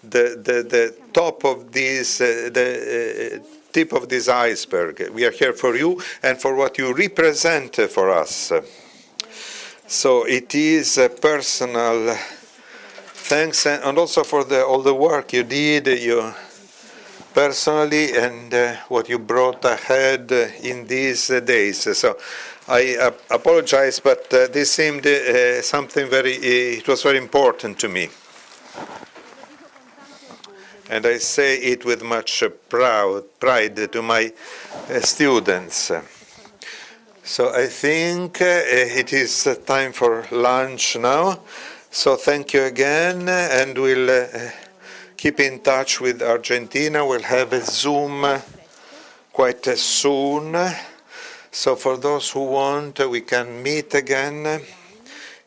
the top of this, the tip of this iceberg. We are here for you and for what you represent for us. So it is a personal thanks, and also for all the work you did. personally and what you brought ahead in these days. So I apologize, but this seemed something it was very important to me. And I say it with much pride to my students. So I think it is time for lunch now. So thank you again, and we'll keep in touch with Argentina. We'll have a Zoom quite soon. So for those who want, we can meet again,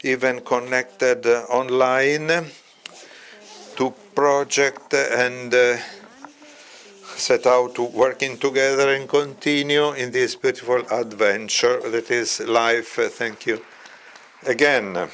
even connected online, to project and set out to working together and continue in this beautiful adventure that is life. Thank you again.